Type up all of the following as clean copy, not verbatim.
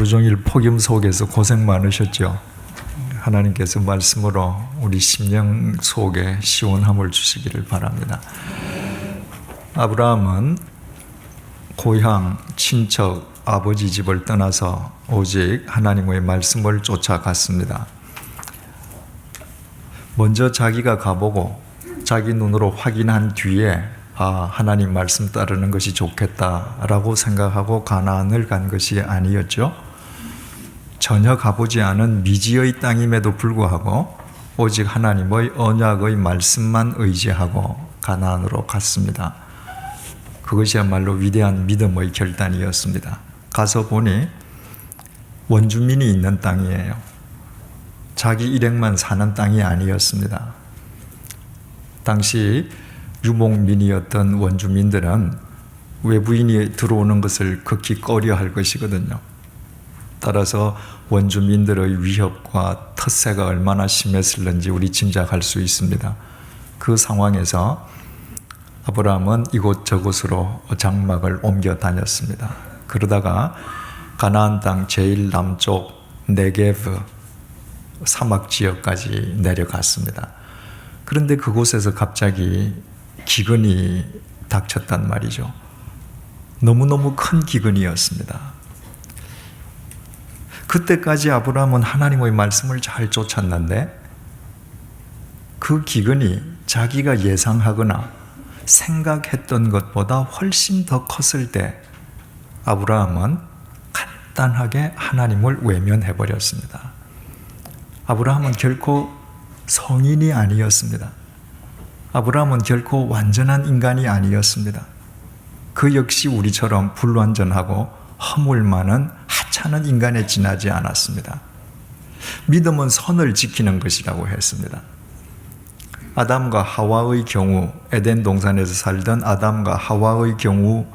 하루 종일 폭염 속에서 고생 많으셨죠? 하나님께서 말씀으로 우리 심령 속에 시원함을 주시기를 바랍니다. 아브라함은 고향, 친척, 아버지 집을 떠나서 오직 하나님의 말씀을 쫓아갔습니다. 먼저 자기가 가보고 자기 눈으로 확인한 뒤에 하나님 말씀 따르는 것이 좋겠다라고 생각하고 가나안을 간 것이 아니었죠. 전혀 가보지 않은 미지의 땅임에도 불구하고 오직 하나님의 언약의 말씀만 의지하고 가나안으로 갔습니다. 그것이야말로 위대한 믿음의 결단이었습니다. 가서 보니 원주민이 있는 땅이에요. 자기 일행만 사는 땅이 아니었습니다. 당시 유목민이었던 원주민들은 외부인이 들어오는 것을 극히 꺼려할 것이거든요. 따라서 원주민들의 위협과 텃세가 얼마나 심했을는지 우리 짐작할 수 있습니다. 그 상황에서 아브라함은 이곳저곳으로 장막을 옮겨 다녔습니다. 그러다가 가나안 땅 제일 남쪽 네게브 사막 지역까지 내려갔습니다. 그런데 그곳에서 갑자기 기근이 닥쳤단 말이죠. 너무너무 큰 기근이었습니다. 그때까지 아브라함은 하나님의 말씀을 잘 쫓았는데 그 기근이 자기가 예상하거나 생각했던 것보다 훨씬 더 컸을 때 아브라함은 간단하게 하나님을 외면해버렸습니다. 아브라함은 결코 성인이 아니었습니다. 아브라함은 결코 완전한 인간이 아니었습니다. 그 역시 우리처럼 불완전하고 허물 많은 하찮은 인간에 지나지 않았습니다. 믿음은 선을 지키는 것이라고 했습니다. 아담과 하와의 경우, 에덴 동산에서 살던 아담과 하와의 경우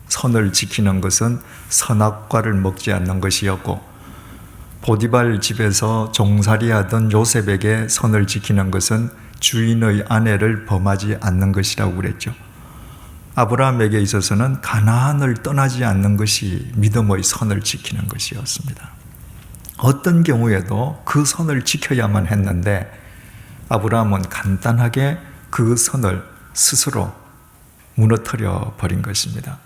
선을 지키는 것은 선악과를 먹지 않는 것이었고, 보디발 집에서 종살이하던 요셉에게 선을 지키는 것은 주인의 아내를 범하지 않는 것이라고 그랬죠. 아브라함에게 있어서는 가나안을 떠나지 않는 것이 믿음의 선을 지키는 것이었습니다. 어떤 경우에도 그 선을 지켜야만 했는데 아브라함은 간단하게 그 선을 스스로 무너뜨려 버린 것입니다.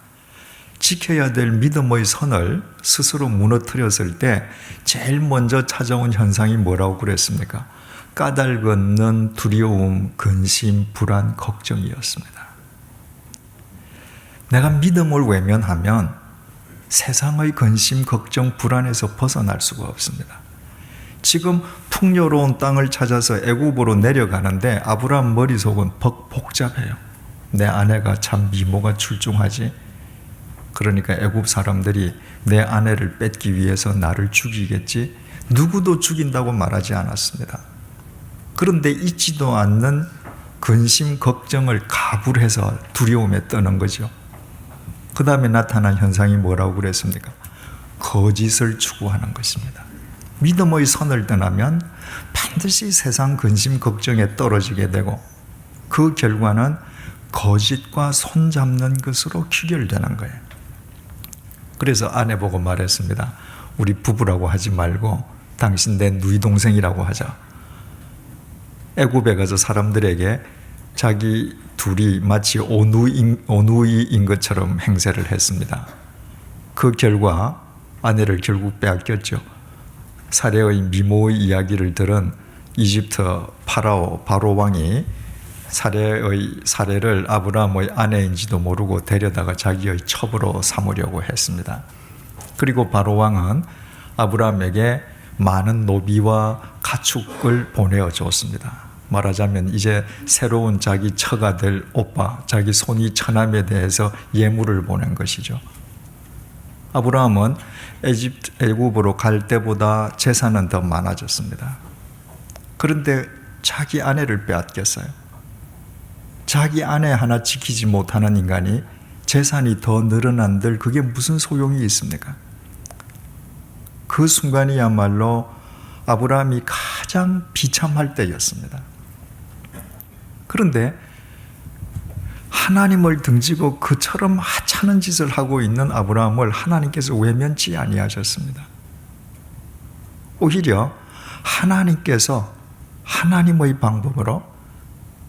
지켜야 될 믿음의 선을 스스로 무너뜨렸을 때 제일 먼저 찾아온 현상이 뭐라고 그랬습니까? 까닭없는 두려움, 근심, 불안, 걱정이었습니다. 내가 믿음을 외면하면 세상의 근심, 걱정, 불안에서 벗어날 수가 없습니다. 지금 풍요로운 땅을 찾아서 애굽으로 내려가는데 아브라함 머릿속은 복잡해요. 내 아내가 참 미모가 출중하지. 그러니까 애굽 사람들이 내 아내를 뺏기 위해서 나를 죽이겠지. 누구도 죽인다고 말하지 않았습니다. 그런데 있지도 않는 근심, 걱정을 가불해서 두려움에 떠는 거죠. 그 다음에 나타난 현상이 뭐라고 그랬습니까? 거짓을 추구하는 것입니다. 믿음의 선을 떠나면 반드시 세상 근심, 걱정에 떨어지게 되고 그 결과는 거짓과 손잡는 것으로 귀결되는 거예요. 그래서 아내 보고 말했습니다. 우리 부부라고 하지 말고 당신 내 누이 동생이라고 하자. 애굽에 가서 사람들에게 자기 둘이 마치 오누이인 것처럼 행세를 했습니다. 그 결과 아내를 결국 빼앗겼죠. 사례의 미모의 이야기를 들은 이집트 바로 왕이 사례를 아브라함의 아내인지도 모르고 데려다가 자기의 첩으로 삼으려고 했습니다. 그리고 바로 왕은 아브라함에게 많은 노비와 가축을 보내어 줬습니다. 말하자면 이제 새로운 자기 처가 될 오빠, 자기 손위 처남에 대해서 예물을 보낸 것이죠. 아브라함은 애굽으로 갈 때보다 재산은 더 많아졌습니다. 그런데 자기 아내를 빼앗겼어요. 자기 아내 하나 지키지 못하는 인간이 재산이 더 늘어난들 그게 무슨 소용이 있습니까? 그 순간이야말로 아브라함이 가장 비참할 때였습니다. 그런데 하나님을 등지고 그처럼 하찮은 짓을 하고 있는 아브라함을 하나님께서 외면치 아니하셨습니다. 오히려 하나님께서 하나님의 방법으로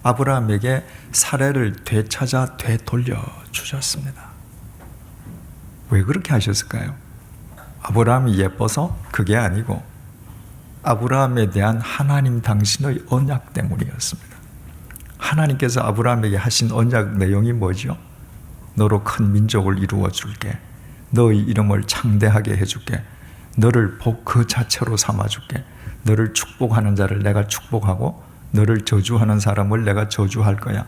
아브라함에게 사례를 되찾아 되돌려 주셨습니다. 왜 그렇게 하셨을까요? 아브라함이 예뻐서 그게 아니고 아브라함에 대한 하나님 당신의 언약 때문이었습니다. 하나님께서 아브라함에게 하신 언약 내용이 뭐죠? 너로 큰 민족을 이루어 줄게. 너의 이름을 창대하게 해줄게. 너를 복 그 자체로 삼아줄게. 너를 축복하는 자를 내가 축복하고 너를 저주하는 사람을 내가 저주할 거야.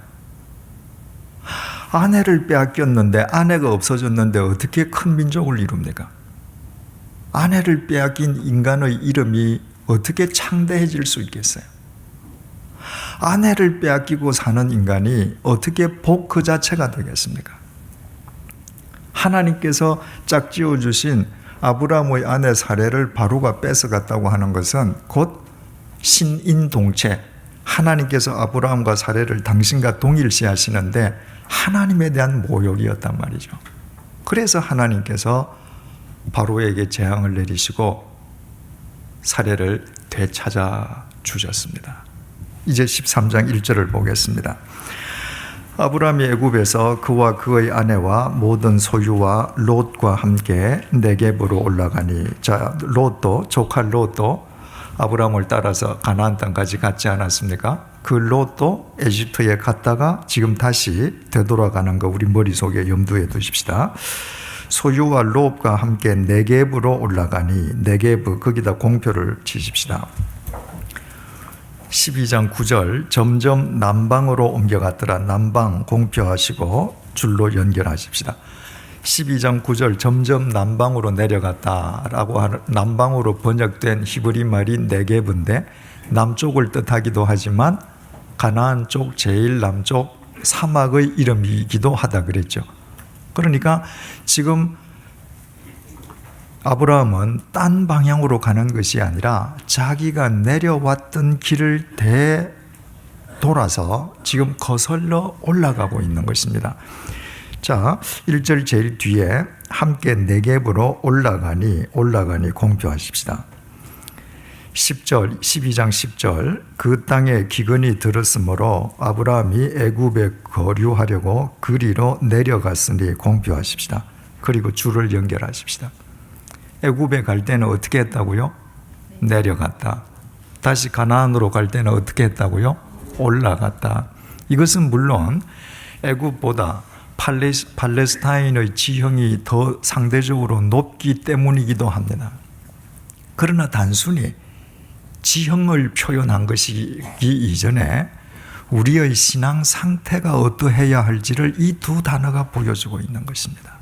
아내를 빼앗겼는데, 아내가 없어졌는데 어떻게 큰 민족을 이룹니까? 아내를 빼앗긴 인간의 이름이 어떻게 창대해질 수 있겠어요? 아내를 빼앗기고 사는 인간이 어떻게 복 그 자체가 되겠습니까? 하나님께서 짝지어 주신 아브라함의 아내 사례를 바로가 뺏어갔다고 하는 것은 곧 신인동체, 하나님께서 아브라함과 사례를 당신과 동일시 하시는데 하나님에 대한 모욕이었단 말이죠. 그래서 하나님께서 바로에게 재앙을 내리시고 사례를 되찾아 주셨습니다. 이제 13장 1절을 보겠습니다. 아브라함이 애굽에서 그와 그의 아내와 모든 소유와 롯과 함께 네겝으로 올라가니, 자, 롯도, 조카 롯도 아브라함을 따라서 가나안 땅까지 갔지 않았습니까? 그 롯도 에집트에 갔다가 지금 다시 되돌아가는 거 우리 머릿속에 염두에 두십시다. 소유와 롯과 함께 네겝으로 올라가니, 네겝 거기다 공표를 치십시다. 12장 9절 점점 남방으로 옮겨갔더라. 남방 공표하시고 줄로 연결하십시다. 12장 9절 점점 남방으로 내려갔다라고 하는, 남방으로 번역된 히브리 말이 네겝인데 남쪽을 뜻하기도 하지만 가나안 쪽 제일 남쪽 사막의 이름이기도 하다 그랬죠. 그러니까 지금 아브라함은 딴 방향으로 가는 것이 아니라 자기가 내려왔던 길을 되돌아서 지금 거슬러 올라가고 있는 것입니다. 자, 1절 제일 뒤에 함께 네겝으로 올라가니 공표하십시다. 10절, 12장 10절 그 땅에 기근이 들었으므로 아브라함이 애굽에 거류하려고 그리로 내려갔으니 공표하십시다. 그리고 줄을 연결하십시다. 애굽에 갈 때는 어떻게 했다고요? 내려갔다. 다시 가나안으로 갈 때는 어떻게 했다고요? 올라갔다. 이것은 물론 애굽보다 팔레스타인의 지형이 더 상대적으로 높기 때문이기도 합니다. 그러나 단순히 지형을 표현한 것이기 이전에 우리의 신앙 상태가 어떠해야 할지를 이 두 단어가 보여주고 있는 것입니다.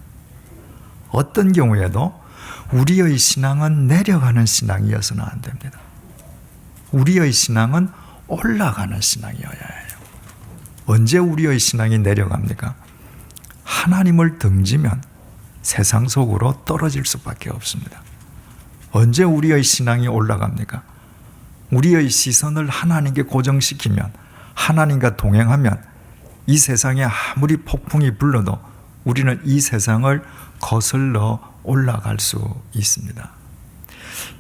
어떤 경우에도 우리의 신앙은 내려가는 신앙이어서는 안 됩니다. 우리의 신앙은 올라가는 신앙이어야 해요. 언제 우리의 신앙이 내려갑니까? 하나님을 등지면 세상 속으로 떨어질 수밖에 없습니다. 언제 우리의 신앙이 올라갑니까? 우리의 시선을 하나님께 고정시키면, 하나님과 동행하면 이 세상에 아무리 폭풍이 불러도 우리는 이 세상을 거슬러 올라갈 수 있습니다.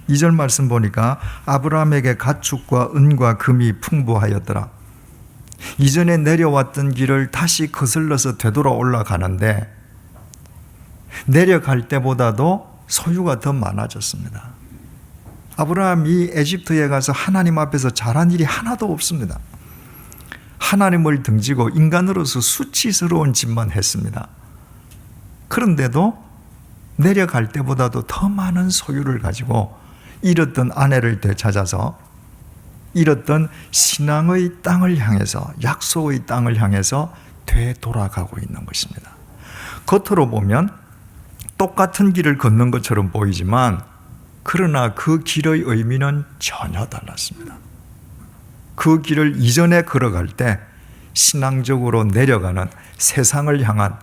2절 말씀 보니까 아브라함에게 가축과 은과 금이 풍부하였더라. 이전에 내려왔던 길을 다시 거슬러서 되돌아 올라가는데 내려갈 때보다도 소유가 더 많아졌습니다. 아브라함이 에집트에 가서 하나님 앞에서 잘한 일이 하나도 없습니다. 하나님을 등지고 인간으로서 수치스러운 짓만 했습니다. 그런데도 내려갈 때보다도 더 많은 소유를 가지고 잃었던 아내를 되찾아서 잃었던 신앙의 땅을 향해서, 약속의 땅을 향해서 되돌아가고 있는 것입니다. 겉으로 보면 똑같은 길을 걷는 것처럼 보이지만 그러나 그 길의 의미는 전혀 달랐습니다. 그 길을 이전에 걸어갈 때 신앙적으로 내려가는 세상을 향한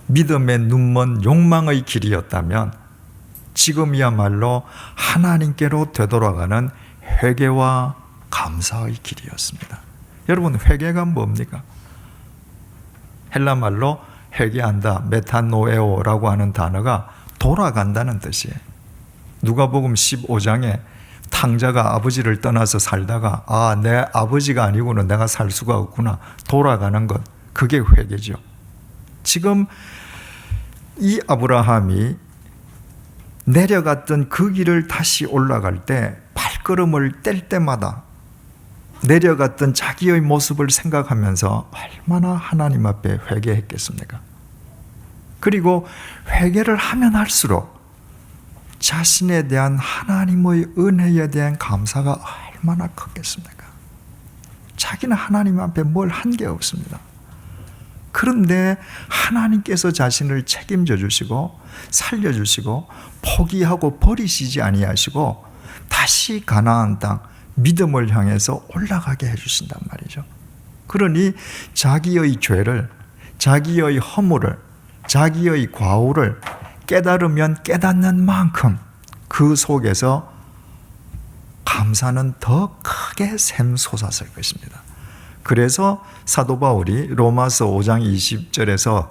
믿음의 눈먼 욕망의 길이었다면 지금이야말로 하나님께로 되돌아가는 회개와 감사의 길이었습니다. 여러분, 회개가 뭡니까? 헬라말로 회개한다, 메타노에오라고 하는 단어가 돌아간다는 뜻이에요. 누가복음 15장에 탕자가 아버지를 떠나서 살다가 내 아버지가 아니고는 내가 살 수가 없구나 돌아가는 것, 그게 회개죠. 지금 이 아브라함이 내려갔던 그 길을 다시 올라갈 때 발걸음을 뗄 때마다 내려갔던 자기의 모습을 생각하면서 얼마나 하나님 앞에 회개했겠습니까? 그리고 회개를 하면 할수록 자신에 대한 하나님의 은혜에 대한 감사가 얼마나 컸겠습니까? 자기는 하나님 앞에 뭘 한 게 없습니다. 그런데 하나님께서 자신을 책임져 주시고 살려주시고 포기하고 버리시지 아니하시고 다시 가나안 땅 믿음을 향해서 올라가게 해주신단 말이죠. 그러니 자기의 죄를, 자기의 허물을, 자기의 과오를 깨달으면 깨닫는 만큼 그 속에서 감사는 더 크게 샘솟았을 것입니다. 그래서 사도 바울이 로마서 5장 20절에서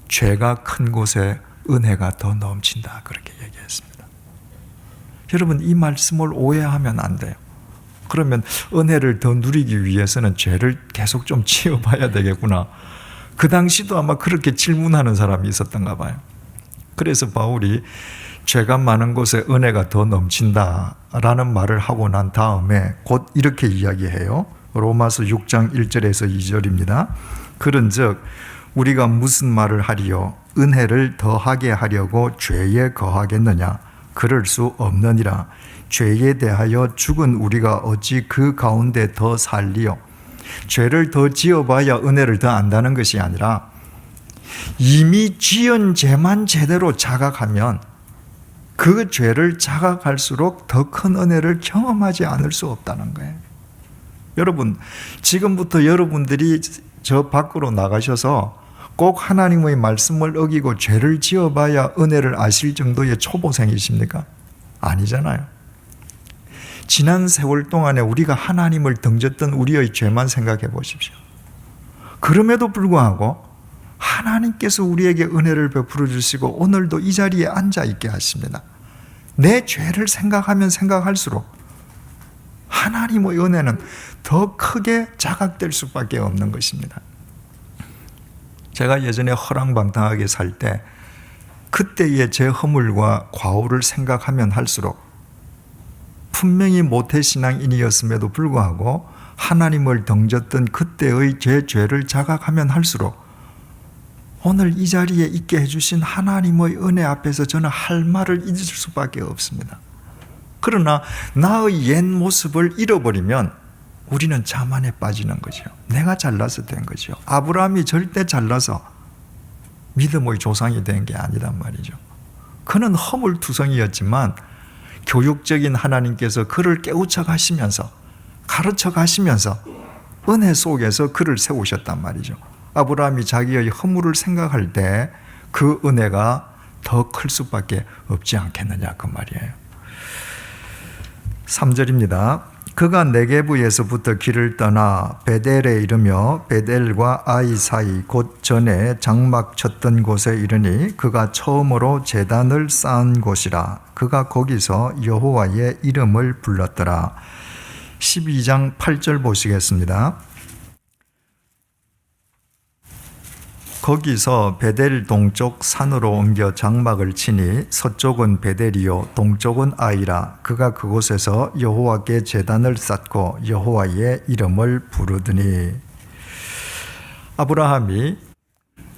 죄가 큰 곳에 은혜가 더 넘친다 그렇게 얘기했습니다. 여러분, 이 말씀을 오해하면 안 돼요. 그러면 은혜를 더 누리기 위해서는 죄를 계속 좀 지어봐야 되겠구나. 그 당시도 아마 그렇게 질문하는 사람이 있었던가 봐요. 그래서 바울이 죄가 많은 곳에 은혜가 더 넘친다라는 말을 하고 난 다음에 곧 이렇게 이야기해요. 로마서 6장 1절에서 2절입니다. 그런즉 우리가 무슨 말을 하리요? 은혜를 더하게 하려고 죄에 거하겠느냐? 그럴 수 없느니라. 죄에 대하여 죽은 우리가 어찌 그 가운데 더 살리요? 죄를 더 지어봐야 은혜를 더 안다는 것이 아니라 이미 지은 죄만 제대로 자각하면 그 죄를 자각할수록 더 큰 은혜를 경험하지 않을 수 없다는 거예요. 여러분, 지금부터 여러분들이 저 밖으로 나가셔서 꼭 하나님의 말씀을 어기고 죄를 지어봐야 은혜를 아실 정도의 초보생이십니까? 아니잖아요. 지난 세월 동안에 우리가 하나님을 등졌던 우리의 죄만 생각해 보십시오. 그럼에도 불구하고 하나님께서 우리에게 은혜를 베풀어 주시고 오늘도 이 자리에 앉아 있게 하십니다. 내 죄를 생각하면 생각할수록 하나님의 은혜는 더 크게 자각될 수밖에 없는 것입니다. 제가 예전에 허랑방탕하게 살 때 그때의 제 허물과 과오를 생각하면 할수록 분명히 모태신앙인이었음에도 불구하고 하나님을 등졌던 그때의 제 죄를 자각하면 할수록 오늘 이 자리에 있게 해주신 하나님의 은혜 앞에서 저는 할 말을 잊을 수밖에 없습니다. 그러나 나의 옛 모습을 잃어버리면 우리는 자만에 빠지는 거죠. 내가 잘나서 된 거죠. 아브라함이 절대 잘나서 믿음의 조상이 된 게 아니란 말이죠. 그는 허물투성이었지만 교육적인 하나님께서 그를 깨우쳐 가시면서 가르쳐 가시면서 은혜 속에서 그를 세우셨단 말이죠. 아브라함이 자기의 허물을 생각할 때 그 은혜가 더 클 수밖에 없지 않겠느냐 그 말이에요. 3절입니다. 그가 네게부에서부터 길을 떠나 베델에 이르며 베델과 아이 사이 곧 전에 장막 쳤던 곳에 이르니 그가 처음으로 제단을 쌓은 곳이라. 그가 거기서 여호와의 이름을 불렀더라. 12장 8절 보시겠습니다. 거기서 베델 동쪽 산으로 옮겨 장막을 치니 서쪽은 베델이요 동쪽은 아이라. 그가 그곳에서 여호와께 제단을 쌓고 여호와의 이름을 부르더니. 아브라함이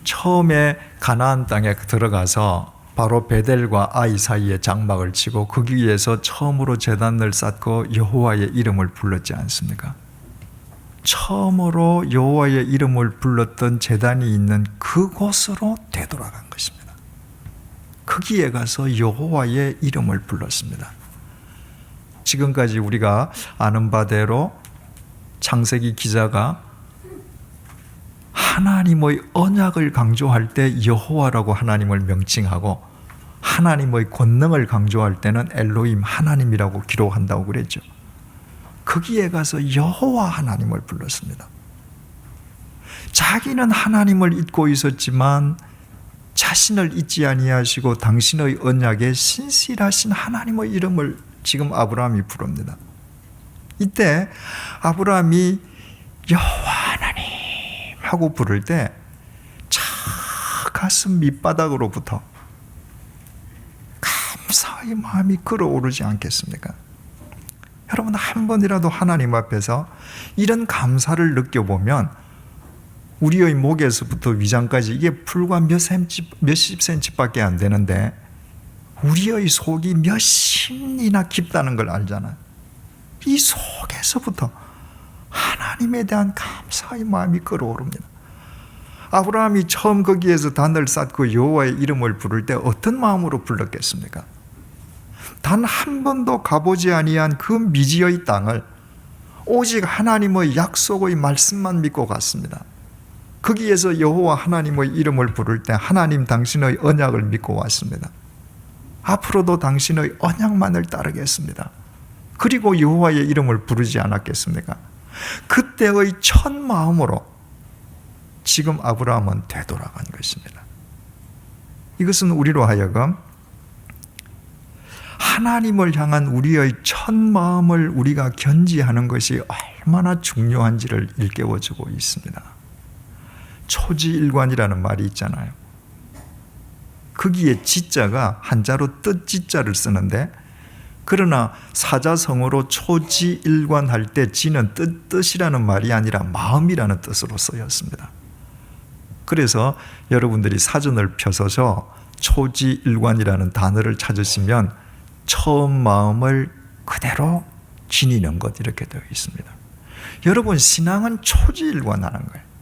처음에 가나안 땅에 들어가서 바로 베델과 아이 사이에 장막을 치고 거기에서 처음으로 제단을 쌓고 여호와의 이름을 불렀지 않습니까? 처음으로 여호와의 이름을 불렀던 제단이 있는 그곳으로 되돌아간 것입니다. 거기에 가서 여호와의 이름을 불렀습니다. 지금까지 우리가 아는 바대로 창세기 기자가 하나님의 언약을 강조할 때 여호와라고 하나님을 명칭하고 하나님의 권능을 강조할 때는 엘로힘 하나님이라고 기록한다고 그랬죠. 거기에 가서 여호와 하나님을 불렀습니다. 자기는 하나님을 잊고 있었지만 자신을 잊지 아니하시고 당신의 언약에 신실하신 하나님의 이름을 지금 아브라함이 부릅니다. 이때 아브라함이 여호와 하나님 하고 부를 때 가슴 밑바닥으로부터 감사의 마음이 끌어오르지 않겠습니까? 여러분, 한 번이라도 하나님 앞에서 이런 감사를 느껴보면 우리의 목에서부터 위장까지 이게 불과 몇십 센치밖에 안 되는데 우리의 속이 몇십이나 깊다는 걸 알잖아요. 이 속에서부터 하나님에 대한 감사의 마음이 끌어오릅니다. 아브라함이 처음 거기에서 단을 쌓고 여호와의 이름을 부를 때 어떤 마음으로 불렀겠습니까? 단 한 번도 가보지 아니한 그 미지의 땅을 오직 하나님의 약속의 말씀만 믿고 갔습니다. 거기에서 여호와 하나님의 이름을 부를 때 하나님 당신의 언약을 믿고 왔습니다. 앞으로도 당신의 언약만을 따르겠습니다. 그리고 여호와의 이름을 부르지 않았겠습니까? 그때의 첫 마음으로 지금 아브라함은 되돌아간 것입니다. 이것은 우리로 하여금 하나님을 향한 우리의 첫 마음을 우리가 견지하는 것이 얼마나 중요한지를 일깨워주고 있습니다. 초지일관이라는 말이 있잖아요. 거기에 지자가 한자로 뜻지자를 쓰는데, 그러나 사자성어로 초지일관할 때 지는 뜻이라는 말이 아니라 마음이라는 뜻으로 쓰였습니다. 그래서 여러분들이 사전을 펴서서 초지일관이라는 단어를 찾으시면 처음 마음을 그대로 지니는 것 이렇게 되어 있습니다. 여러분, 신앙은 초지일관하는 거예요.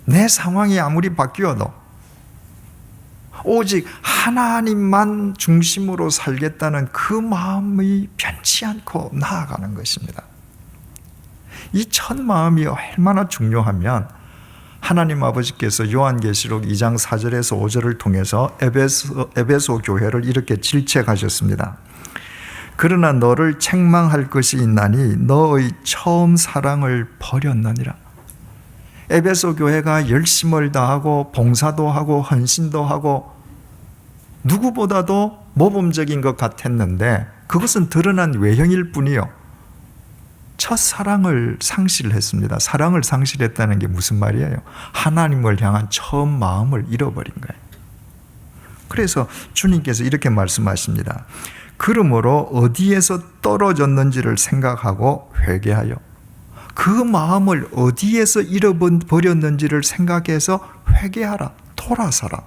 내 상황이 아무리 바뀌어도 오직 하나님만 중심으로 살겠다는 그 마음이 변치 않고 나아가는 것입니다. 이 첫 마음이 얼마나 중요하면 하나님 아버지께서 요한계시록 2장 4절에서 5절을 통해서 에베소 교회를 이렇게 질책하셨습니다. 그러나 너를 책망할 것이 있나니 너의 처음 사랑을 버렸느니라. 에베소 교회가 열심을 다하고 봉사도 하고 헌신도 하고 누구보다도 모범적인 것 같았는데 그것은 드러난 외형일 뿐이요, 첫사랑을 상실했습니다. 사랑을 상실했다는 게 무슨 말이에요? 하나님을 향한 처음 마음을 잃어버린 거예요. 그래서 주님께서 이렇게 말씀하십니다. 그러므로 어디에서 떨어졌는지를 생각하고 회개하여, 그 마음을 어디에서 잃어버렸는지를 생각해서 회개하라, 돌아서라.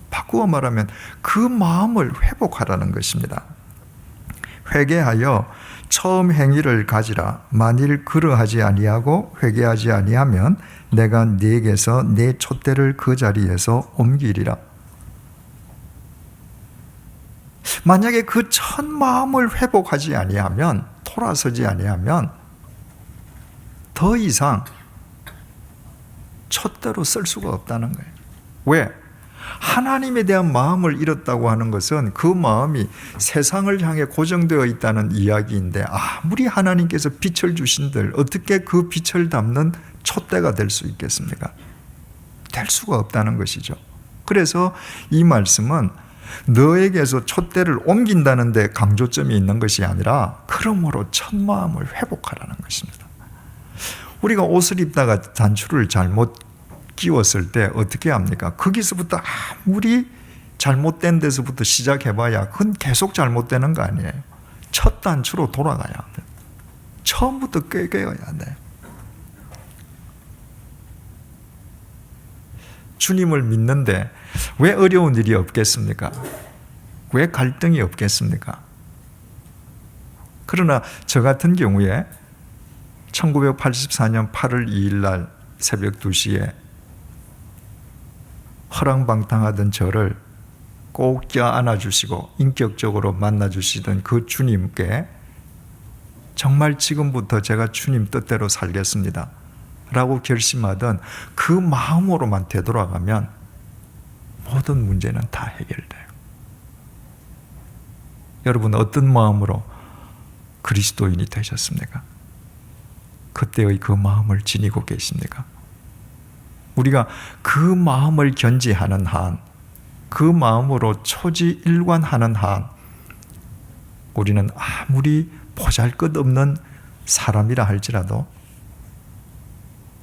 바꾸어 말하면 그 마음을 회복하라는 것입니다. 회개하여 처음 행위를 가지라. 만일 그러하지 아니하고 회개하지 아니하면 내가 네게서 내 촛대를 그 자리에서 옮기리라. 만약에 그 첫 마음을 회복하지 아니하면, 돌아서지 아니하면 더 이상 촛대로 쓸 수가 없다는 거예요. 왜? 하나님에 대한 마음을 잃었다고 하는 것은 그 마음이 세상을 향해 고정되어 있다는 이야기인데, 아무리 하나님께서 빛을 주신들 어떻게 그 빛을 담는 촛대가 될 수 있겠습니까? 될 수가 없다는 것이죠. 그래서 이 말씀은 너에게서 촛대를 옮긴다는 데 강조점이 있는 것이 아니라 그러므로 첫 마음을 회복하라는 것입니다. 우리가 옷을 입다가 단추를 잘못 끼웠을 때 어떻게 합니까? 거기서부터 아무리 잘못된 데서부터 시작해봐야 그건 계속 잘못되는 거 아니에요. 첫 단추로 돌아가야 합니다. 처음부터 꿰어야 돼. 주님을 믿는데 왜 어려운 일이 없겠습니까? 왜 갈등이 없겠습니까? 그러나 저 같은 경우에 1984년 8월 2일 날 새벽 2시에 허랑방탕하던 저를 꼭 껴안아주시고 인격적으로 만나주시던 그 주님께 정말 지금부터 제가 주님 뜻대로 살겠습니다 라고 결심하던 그 마음으로만 되돌아가면 모든 문제는 다 해결돼요. 여러분, 어떤 마음으로 그리스도인이 되셨습니까? 그때의 그 마음을 지니고 계십니까? 우리가 그 마음을 견지하는 한, 그 마음으로 초지일관하는 한, 우리는 아무리 보잘것없는 사람이라 할지라도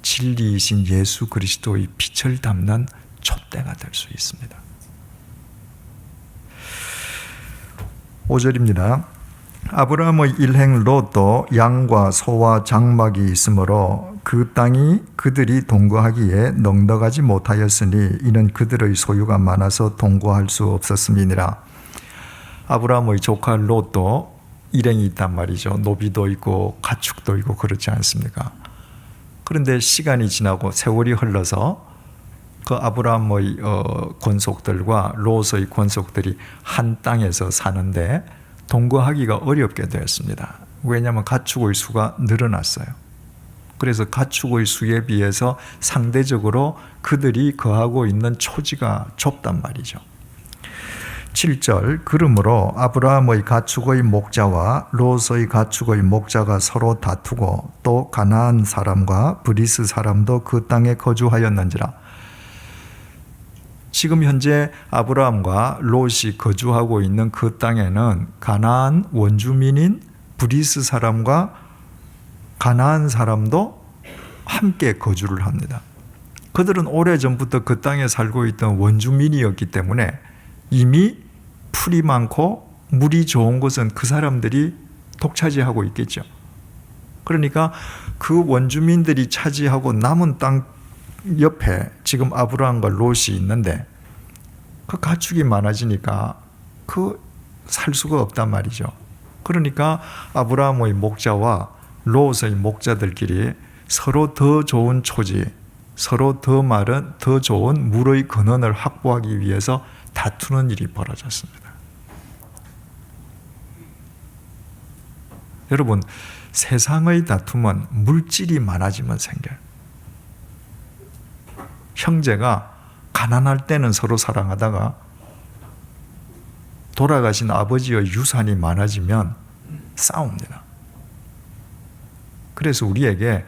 진리이신 예수 그리스도의 빛을 담는 촛대가 될 수 있습니다. 5절입니다. 아브라함의 일행 롯도 양과 소와 장막이 있으므로 그 땅이 그들이 동거하기에 넉넉하지 못하였으니 이는 그들의 소유가 많아서 동거할 수 없었음이니라. 아브라함의 조카 롯도 일행이 있단 말이죠. 노비도 있고 가축도 있고 그렇지 않습니까? 그런데 시간이 지나고 세월이 흘러서 그 아브라함의 권속들과 롯의 권속들이 한 땅에서 사는데 동거하기가 어렵게 되었습니다. 왜냐하면 가축의 수가 늘어났어요. 그래서 가축의 수에 비해서 상대적으로 그들이 거하고 있는 초지가 좁단 말이죠. 7절, 그러므로 아브라함의 가축의 목자와 롯의 가축의 목자가 서로 다투고 또 가나안 사람과 브리스 사람도 그 땅에 거주하였는지라. 지금 현재 아브라함과 롯이 거주하고 있는 그 땅에는 가나안 원주민인 브리스 사람과 가나안 사람도 함께 거주를 합니다. 그들은 오래전부터 그 땅에 살고 있던 원주민이었기 때문에 이미 풀이 많고 물이 좋은 곳은 그 사람들이 독차지하고 있겠죠. 그러니까 그 원주민들이 차지하고 남은 땅 옆에 지금 아브라함과 롯이 있는데 그 가축이 많아지니까 살 수가 없단 말이죠. 그러니까 아브라함의 목자와 롯의 목자들끼리 서로 더 좋은 초지, 서로 더 마른, 더 좋은 물의 근원을 확보하기 위해서 다투는 일이 벌어졌습니다. 여러분, 세상의 다툼은 물질이 많아지면 생겨요. 형제가 가난할 때는 서로 사랑하다가 돌아가신 아버지의 유산이 많아지면 싸웁니다. 그래서 우리에게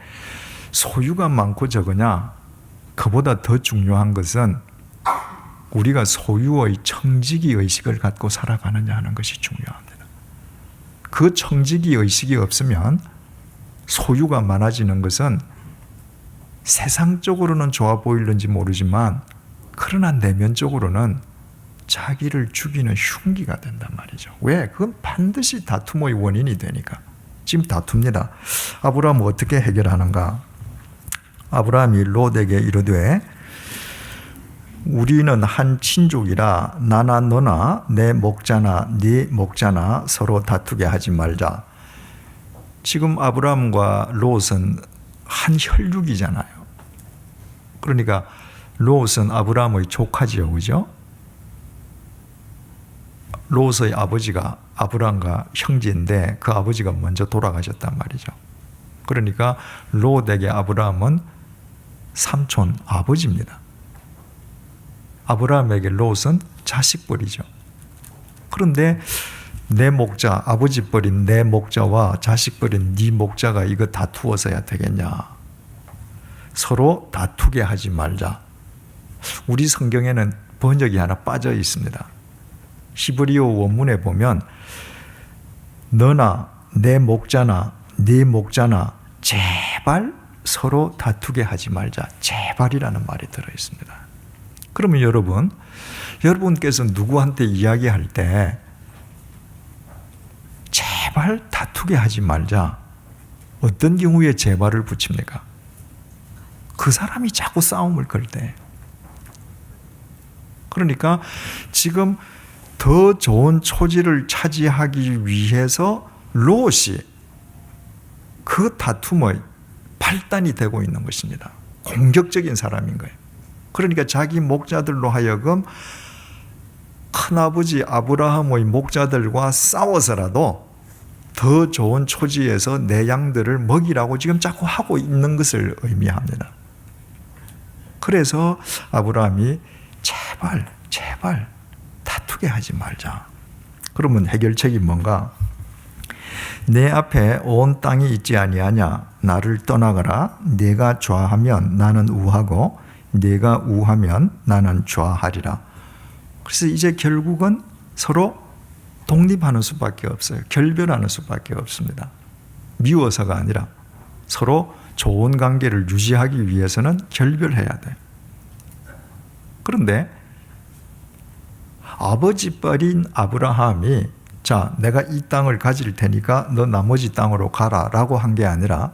소유가 많고 적으냐, 그보다 더 중요한 것은 우리가 소유의 청지기 의식을 갖고 살아가느냐 하는 것이 중요합니다. 그 청지기 의식이 없으면 소유가 많아지는 것은 세상적으로는 좋아 보이는지 모르지만 그러나 내면적으로는 자기를 죽이는 흉기가 된단 말이죠. 왜? 그건 반드시 다툼의 원인이 되니까. 지금 다툽니다. 아브라함은 어떻게 해결하는가? 아브라함이 롯에게 이르되 우리는 한 친족이라 나나 너나 내 목자나 네 목자나 서로 다투게 하지 말자. 지금 아브라함과 롯은 한 혈육이잖아요. 그러니까 롯은 아브라함의 조카지요, 그죠? 롯의 아버지가 아브라함과 형제인데 그 아버지가 먼저 돌아가셨단 말이죠. 그러니까 롯에게 아브라함은 삼촌 아버지입니다. 아브라함에게 롯은 자식뻘이죠. 그런데 내 목자, 아버지 뻘인 내 목자와 자식뻘인 네 목자가 이거 다투어서야 되겠냐? 서로 다투게 하지 말자. 우리 성경에는 번역이 하나 빠져 있습니다. 히브리어 원문에 보면 너나 내 목자나 네 목자나 제발 서로 다투게 하지 말자. 제발이라는 말이 들어 있습니다. 그러면 여러분께서 누구한테 이야기할 때 제발 다투게 하지 말자. 어떤 경우에 제발을 붙입니까? 그 사람이 자꾸 싸움을 걸 때. 그러니까 지금 더 좋은 초지를 차지하기 위해서 롯이 그 다툼의 발단이 되고 있는 것입니다. 공격적인 사람인 거예요. 그러니까 자기 목자들로 하여금 큰아버지 아브라함의 목자들과 싸워서라도 더 좋은 초지에서 내 양들을 먹이라고 지금 자꾸 하고 있는 것을 의미합니다. 그래서 아브라함이 제발 다투게 하지 말자. 그러면 해결책이 뭔가? 내 앞에 온 땅이 있지 아니하냐? 나를 떠나가라. 내가 좌하면 나는 우하고 네가 우하면 나는 좌하리라. 그래서 이제 결국은 서로 독립하는 수밖에 없어요. 결별하는 수밖에 없습니다. 미워서가 아니라 서로 좋은 관계를 유지하기 위해서는 결별해야 돼요. 그런데 아버지뻘인 아브라함이 자, 내가 이 땅을 가질 테니까 너 나머지 땅으로 가라 라고 한 게 아니라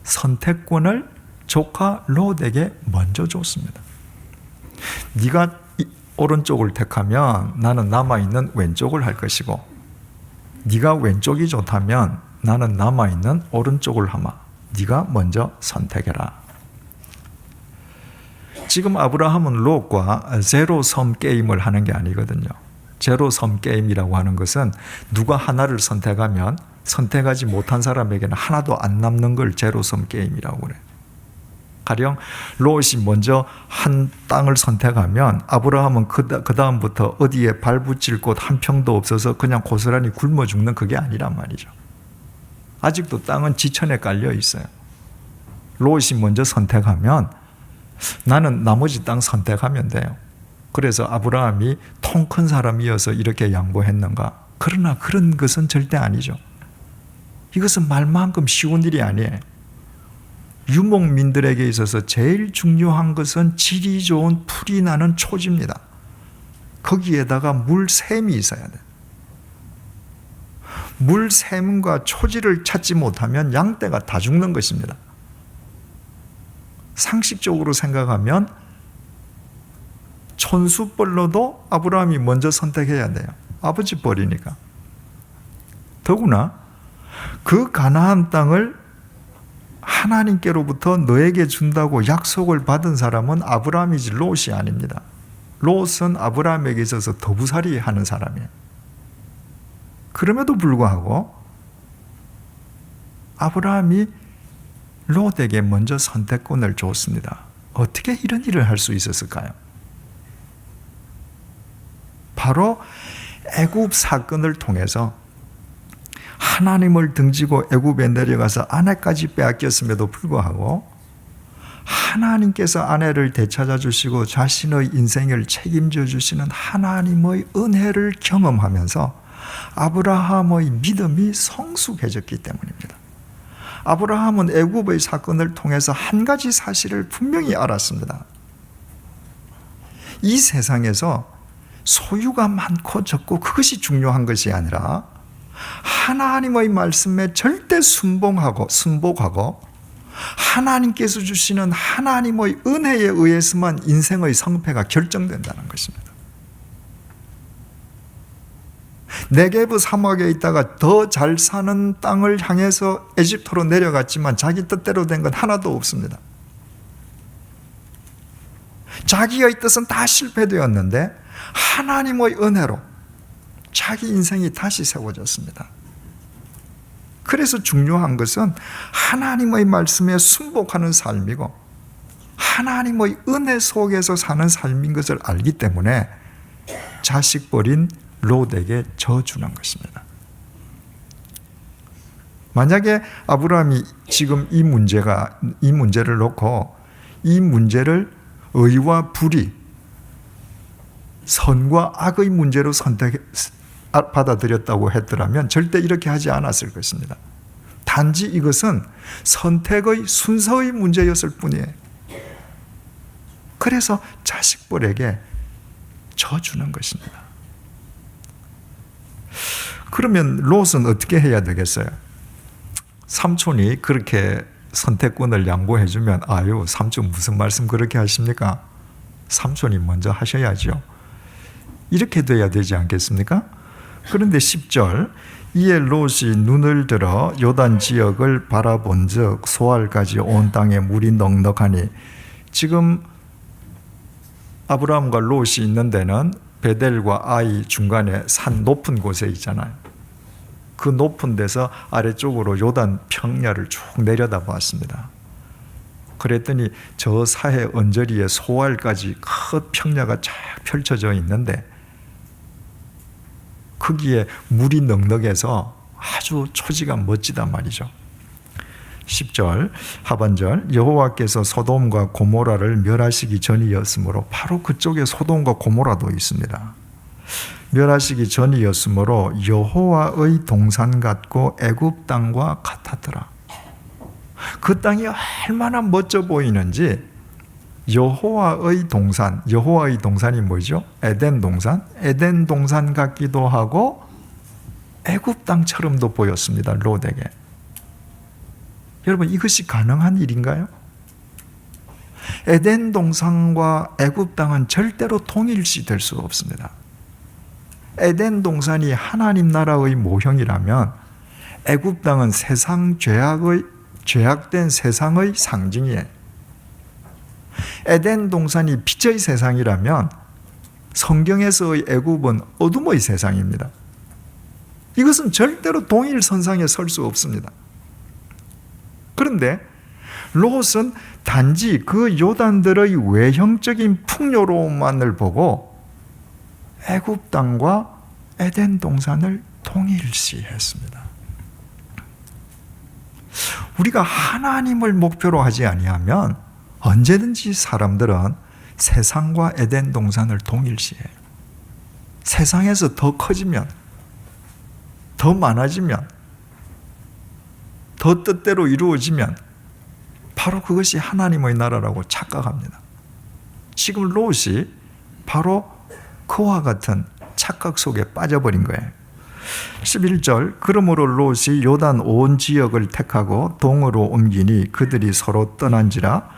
선택권을 조카 롯에게 먼저 줬습니다. 네가 오른쪽을 택하면 나는 남아있는 왼쪽을 할 것이고 네가 왼쪽이 좋다면 나는 남아있는 오른쪽을 하마. 네가 먼저 선택해라. 지금 아브라함은 롯과 제로섬 게임을 하는 게 아니거든요. 제로섬 게임이라고 하는 것은 누가 하나를 선택하면 선택하지 못한 사람에게는 하나도 안 남는 걸 제로섬 게임이라고 그래요. 가령 롯이 먼저 한 땅을 선택하면 아브라함은 그 다음부터 어디에 발 붙일 곳 한 평도 없어서 그냥 고스란히 굶어 죽는 그게 아니란 말이죠. 아직도 땅은 지천에 깔려 있어요. 롯이 먼저 선택하면 나는 나머지 땅 선택하면 돼요. 그래서 아브라함이 통 큰 사람이어서 이렇게 양보했는가? 그러나 그런 것은 절대 아니죠. 이것은 말만큼 쉬운 일이 아니에요. 유목민들에게 있어서 제일 중요한 것은 질이 좋은 풀이 나는 초지입니다. 거기에다가 물샘이 있어야 돼요. 물샘과 초지를 찾지 못하면 양떼가 다 죽는 것입니다. 상식적으로 생각하면 촌수벌로도 아브라함이 먼저 선택해야 돼요. 아버지 뻘이니까. 더구나 그 가나안 땅을 하나님께로부터 너에게 준다고 약속을 받은 사람은 아브라함이지 롯이 아닙니다. 롯은 아브라함에게 있어서 더부살이 하는 사람이에요. 그럼에도 불구하고 아브라함이 롯에게 먼저 선택권을 줬습니다. 어떻게 이런 일을 할 수 있었을까요? 바로 애굽 사건을 통해서 하나님을 등지고 애굽에 내려가서 아내까지 빼앗겼음에도 불구하고 하나님께서 아내를 되찾아 주시고 자신의 인생을 책임져 주시는 하나님의 은혜를 경험하면서 아브라함의 믿음이 성숙해졌기 때문입니다. 아브라함은 애굽의 사건을 통해서 한 가지 사실을 분명히 알았습니다. 이 세상에서 소유가 많고 적고 그것이 중요한 것이 아니라 하나님의 말씀에 절대 순복하고 하나님께서 주시는 하나님의 은혜에 의해서만 인생의 성패가 결정된다는 것입니다. 네게브 사막에 있다가 더 잘 사는 땅을 향해서 에집트로 내려갔지만 자기 뜻대로 된 건 하나도 없습니다. 자기의 뜻은 다 실패되었는데 하나님의 은혜로 자기 인생이 다시 세워졌습니다. 그래서 중요한 것은 하나님의 말씀에 순복하는 삶이고 하나님의 은혜 속에서 사는 삶인 것을 알기 때문에 자식 버린 롯에게 져주는 것입니다. 만약에 아브라함이 지금 이 문제를 놓고 이 문제를 의와 불의, 선과 악의 문제로 받아들였다고 했더라면 절대 이렇게 하지 않았을 것입니다. 단지 이것은 선택의 순서의 문제였을 뿐이에요. 그래서 자식벌에게 져주는 것입니다. 그러면 롯은 어떻게 해야 되겠어요? 삼촌이 그렇게 선택권을 양보해주면 아유 삼촌 무슨 말씀 그렇게 하십니까? 삼촌이 먼저 하셔야죠. 이렇게 돼야 되지 않겠습니까? 그런데 10절 이에 롯이 눈을 들어 요단 지역을 바라본즉 소알까지 온 땅에 물이 넉넉하니 지금 아브라함과 롯이 있는 데는 베델과 아이 중간에 산 높은 곳에 있잖아요. 그 높은 데서 아래쪽으로 요단 평야를 쭉 내려다보았습니다. 그랬더니 저 사해 언저리에 소알까지 큰 평야가 쫙 펼쳐져 있는데 거기에 물이 넉넉해서 아주 초지가 멋지단 말이죠. 10절 하반절 여호와께서 소돔과 고모라를 멸하시기 전이었으므로 바로 그쪽에 소돔과 고모라도 있습니다. 멸하시기 전이었으므로 여호와의 동산 같고 애굽 땅과 같았더라. 그 땅이 얼마나 멋져 보이는지 여호와의 동산이 뭐죠? 에덴 동산 같기도 하고 애굽 땅처럼도 보였습니다. 롯에게. 여러분, 이것이 가능한 일인가요? 에덴 동산과 애굽 땅은 절대로 통일시 될 수가 없습니다. 에덴 동산이 하나님 나라의 모형이라면 애굽 땅은 죄악된 세상의 상징이에요. 에덴 동산이 빛의 세상이라면 성경에서의 애굽은 어둠의 세상입니다. 이것은 절대로 동일선상에 설 수 없습니다. 그런데 롯은 단지 그 요단들의 외형적인 풍요로움만을 보고 애굽 땅과 에덴 동산을 동일시했습니다. 우리가 하나님을 목표로 하지 아니하면 언제든지 사람들은 세상과 에덴 동산을 동일시해요. 세상에서 더 커지면, 더 많아지면, 더 뜻대로 이루어지면 바로 그것이 하나님의 나라라고 착각합니다. 지금 롯이 바로 그와 같은 착각 속에 빠져버린 거예요. 11절 그러므로 롯이 요단 온 지역을 택하고 동으로 옮기니 그들이 서로 떠난지라.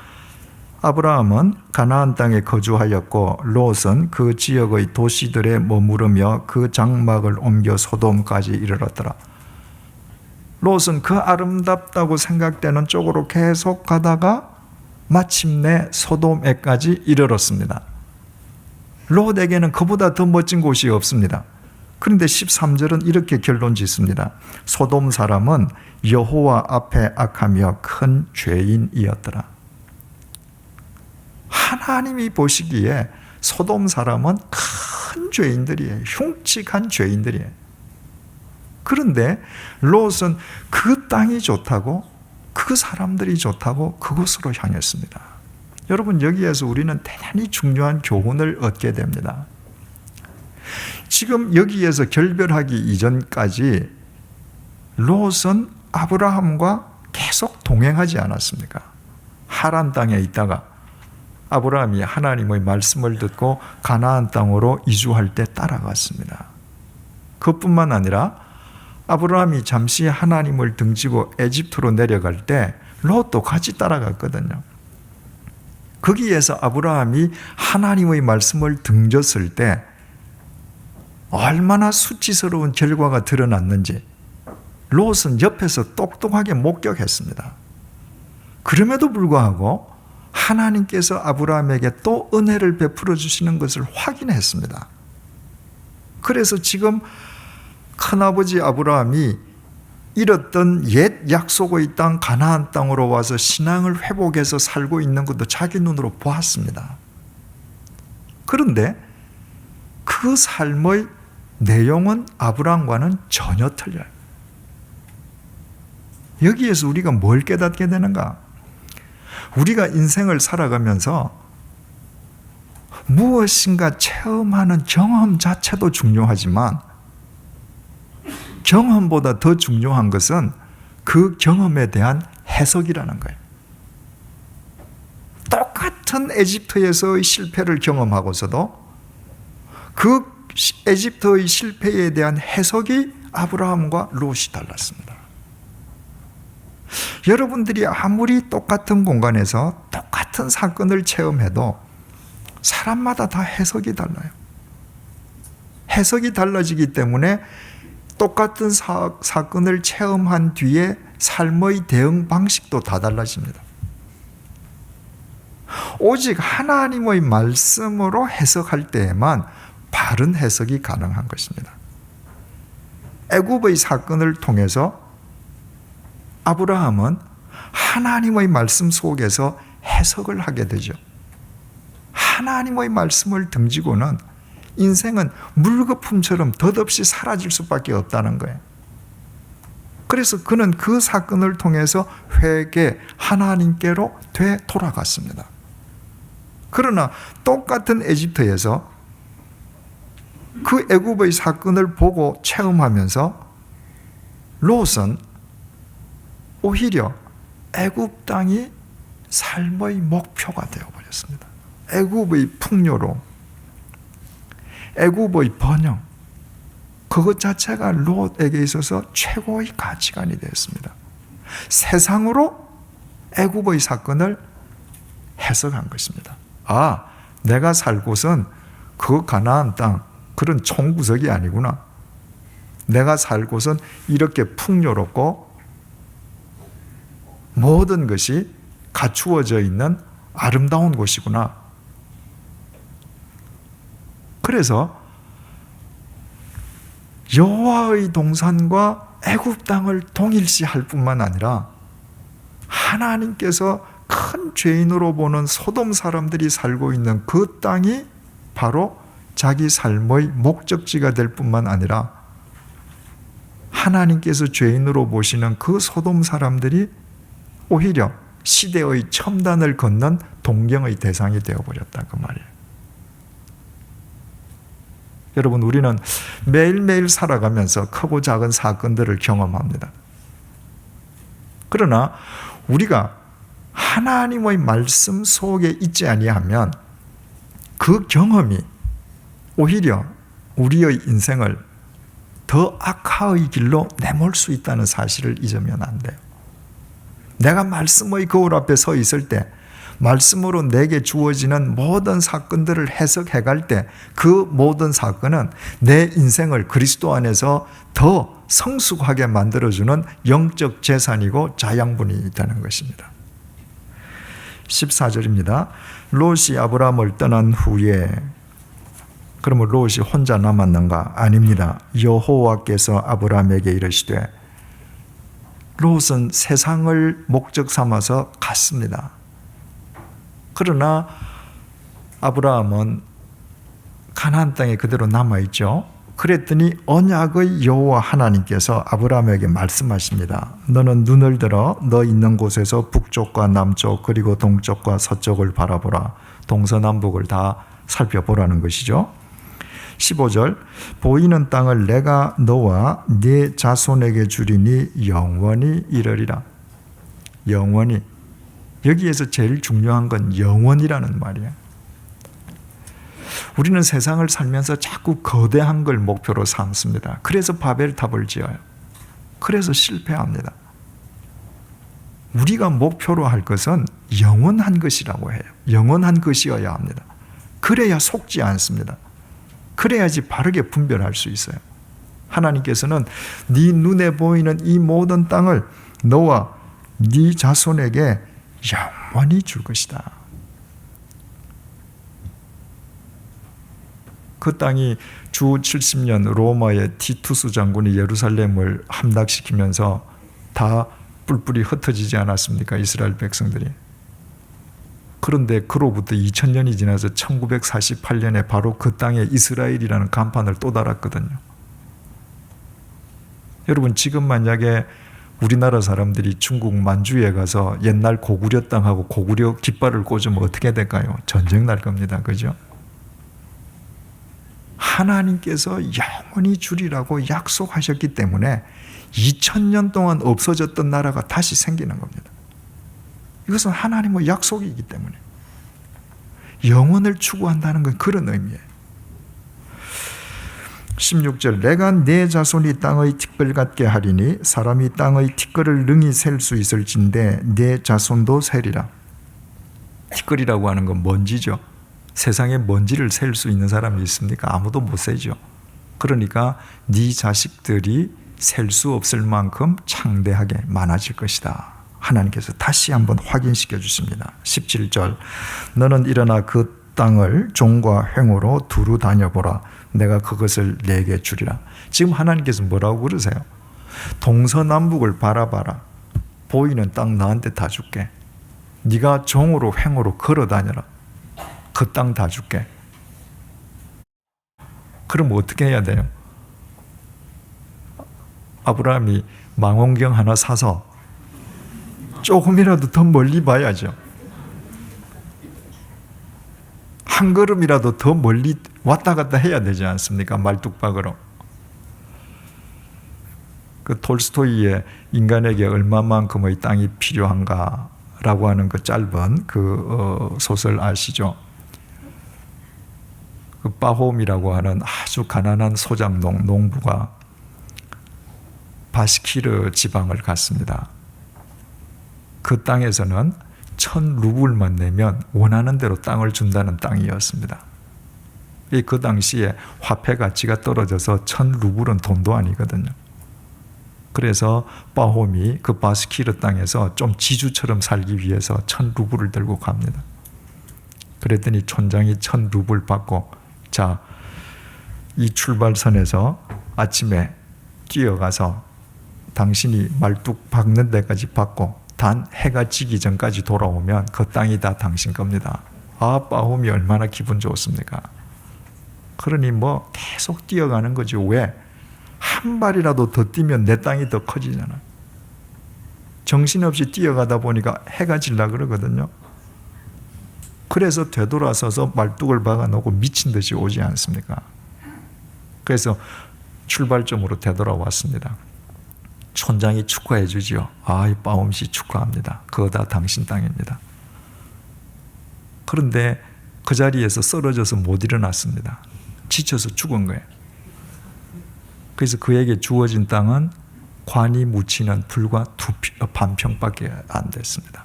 아브라함은 가나안 땅에 거주하였고 롯은 그 지역의 도시들에 머무르며 그 장막을 옮겨 소돔까지 이르렀더라. 롯은 그 아름답다고 생각되는 쪽으로 계속 가다가 마침내 소돔에까지 이르렀습니다. 롯에게는 그보다 더 멋진 곳이 없습니다. 그런데 13절은 이렇게 결론 짓습니다. 소돔 사람은 여호와 앞에 악하며 큰 죄인이었더라. 하나님이 보시기에 소돔 사람은 큰 죄인들이에요. 흉측한 죄인들이에요. 그런데 롯은 그 땅이 좋다고, 그 사람들이 좋다고 그곳으로 향했습니다. 여러분, 여기에서 우리는 대단히 중요한 교훈을 얻게 됩니다. 지금 여기에서 결별하기 이전까지 롯은 아브라함과 계속 동행하지 않았습니까? 하란 땅에 있다가 아브라함이 하나님의 말씀을 듣고 가나안 땅으로 이주할 때 따라갔습니다. 그뿐만 아니라 아브라함이 잠시 하나님을 등지고 에집트로 내려갈 때 롯도 같이 따라갔거든요. 거기에서 아브라함이 하나님의 말씀을 등졌을 때 얼마나 수치스러운 결과가 드러났는지 롯은 옆에서 똑똑하게 목격했습니다. 그럼에도 불구하고 하나님께서 아브라함에게 또 은혜를 베풀어 주시는 것을 확인했습니다. 그래서 지금 큰아버지 아브라함이 잃었던 옛 약속의 땅 가나안 땅으로 와서 신앙을 회복해서 살고 있는 것도 자기 눈으로 보았습니다. 그런데 그 삶의 내용은 아브라함과는 전혀 틀려요. 여기에서 우리가 뭘 깨닫게 되는가? 우리가 인생을 살아가면서 무엇인가 체험하는 경험 자체도 중요하지만 경험보다 더 중요한 것은 그 경험에 대한 해석이라는 거예요. 똑같은 에집트에서의 실패를 경험하고서도 그 에집트의 실패에 대한 해석이 아브라함과 롯이 달랐습니다. 여러분들이 아무리 똑같은 공간에서 똑같은 사건을 체험해도 사람마다 다 해석이 달라요. 해석이 달라지기 때문에 똑같은 사건을 체험한 뒤에 삶의 대응 방식도 다 달라집니다. 오직 하나님의 말씀으로 해석할 때에만 바른 해석이 가능한 것입니다. 애굽의 사건을 통해서 아브라함은 하나님의 말씀 속에서 해석을 하게 되죠. 하나님의 말씀을 등지고는 인생은 물거품처럼 덧없이 사라질 수밖에 없다는 거예요. 그래서 그는 그 사건을 통해서 회개, 하나님께로 되돌아갔습니다. 그러나 똑같은 에집트에서 그 애굽의 사건을 보고 체험하면서 롯은 오히려 애굽 땅이 삶의 목표가 되어버렸습니다. 애굽의 풍요로움, 애굽의 번영, 그것 자체가 롯에게 있어서 최고의 가치관이 되었습니다. 세상으로 애굽의 사건을 해석한 것입니다. 아, 내가 살 곳은 그 가나안 땅, 그런 총구석이 아니구나. 내가 살 곳은 이렇게 풍요롭고 모든 것이 갖추어져 있는 아름다운 곳이구나. 그래서 여호와의 동산과 애굽 땅을 동일시할 뿐만 아니라 하나님께서 큰 죄인으로 보는 소돔 사람들이 살고 있는 그 땅이 바로 자기 삶의 목적지가 될 뿐만 아니라 하나님께서 죄인으로 보시는 그 소돔 사람들이 오히려 시대의 첨단을 걷는 동경의 대상이 되어버렸다, 그 말이에요. 여러분, 우리는 매일매일 살아가면서 크고 작은 사건들을 경험합니다. 그러나 우리가 하나님의 말씀 속에 있지 아니하면 그 경험이 오히려 우리의 인생을 더 악화의 길로 내몰 수 있다는 사실을 잊으면 안 돼요. 내가 말씀의 거울 앞에 서 있을 때 말씀으로 내게 주어지는 모든 사건들을 해석해 갈 때 그 모든 사건은 내 인생을 그리스도 안에서 더 성숙하게 만들어주는 영적 재산이고 자양분이 되는 것입니다. 14절입니다. 롯이 아브라함을 떠난 후에, 그러면 롯이 혼자 남았는가? 아닙니다. 여호와께서 아브라함에게 이르시되, 롯은 세상을 목적 삼아서 갔습니다. 그러나 아브라함은 가나안 땅에 그대로 남아있죠. 그랬더니 언약의 여호와 하나님께서 아브라함에게 말씀하십니다. 너는 눈을 들어 너 있는 곳에서 북쪽과 남쪽 그리고 동쪽과 서쪽을 바라보라. 동서남북을 다 살펴보라는 것이죠. 15절, 보이는 땅을 내가 너와 네 자손에게 주리니 영원히 이르리라. 영원히. 여기에서 제일 중요한 건 영원이라는 말이에요. 우리는 세상을 살면서 자꾸 거대한 걸 목표로 삼습니다. 그래서 바벨탑을 지어요. 그래서 실패합니다. 우리가 목표로 할 것은 영원한 것이라고 해요. 영원한 것이어야 합니다. 그래야 속지 않습니다. 그래야지 바르게 분별할 수 있어요. 하나님께서는 네 눈에 보이는 이 모든 땅을 너와 네 자손에게 영원히 줄 것이다. 그 땅이 주 70년 로마의 티투스 장군이 예루살렘을 함락시키면서 다 뿔뿔이 흩어지지 않았습니까? 이스라엘 백성들이. 그런데 그로부터 2000년이 지나서 1948년에 바로 그 땅에 이스라엘이라는 간판을 또 달았거든요. 여러분, 지금 만약에 우리나라 사람들이 중국 만주에 가서 옛날 고구려 땅하고 고구려 깃발을 꽂으면 어떻게 될까요? 전쟁 날 겁니다. 그죠? 하나님께서 영원히 주리라고 약속하셨기 때문에 2000년 동안 없어졌던 나라가 다시 생기는 겁니다. 이것은 하나님의 약속이기 때문에 영원을 추구한다는 건 그런 의미예요. 16절, 내가 내 자손이 땅의 티끌 같게 하리니 사람이 땅의 티끌을 능히 셀 수 있을진데 내 자손도 세리라. 티끌이라고 하는 건 먼지죠. 세상에 먼지를 셀 수 있는 사람이 있습니까? 아무도 못 세죠. 그러니까 네 자식들이 셀 수 없을 만큼 창대하게 많아질 것이다. 하나님께서 다시 한번 확인시켜 주십니다. 17절, 너는 일어나 그 땅을 종과 횡으로 두루 다녀보라. 내가 그것을 내게 주리라. 지금 하나님께서 뭐라고 그러세요? 동서남북을 바라봐라. 보이는 땅 나한테 다 줄게. 네가 종으로 횡으로 걸어 다녀라. 그 땅 다 줄게. 그럼 어떻게 해야 돼요? 아브라함이 망원경 하나 사서 조금이라도 더 멀리 봐야죠. 한 걸음이라도 더 멀리 왔다 갔다 해야 되지 않습니까? 말뚝박으로. 그 톨스토이의 인간에게 얼마만큼의 땅이 필요한가라고 하는 그 짧은 소설 아시죠? 그 파홈이라고 하는 아주 가난한 농부가 바시키르 지방을 갔습니다. 그 땅에서는 1,000루블만 내면 원하는 대로 땅을 준다는 땅이었습니다. 그 당시에 화폐 가치가 떨어져서 1,000루블은 돈도 아니거든요. 그래서 파홈이 그 바시키르 땅에서 좀 지주처럼 살기 위해서 1,000루블을 들고 갑니다. 그랬더니 촌장이 1,000루블 받고, 자, 이 출발선에서 아침에 뛰어가서 당신이 말뚝 박는 데까지 받고 단 해가 지기 전까지 돌아오면 그 땅이 다 당신 겁니다. 아, 파홈이 얼마나 기분 좋습니까? 그러니 뭐 계속 뛰어가는 거죠. 왜? 한 발이라도 더 뛰면 내 땅이 더 커지잖아. 정신없이 뛰어가다 보니까 해가 질라 그러거든요. 그래서 되돌아서서 말뚝을 박아놓고 미친 듯이 오지 않습니까? 그래서 출발점으로 되돌아왔습니다. 촌장이 축하해 주지요. 아, 이 파홈 씨 축하합니다. 그거 다 당신 땅입니다. 그런데 그 자리에서 쓰러져서 못 일어났습니다. 지쳐서 죽은 거예요. 그래서 그에게 주어진 땅은 관이 묻히는 불과 반평밖에 안 됐습니다.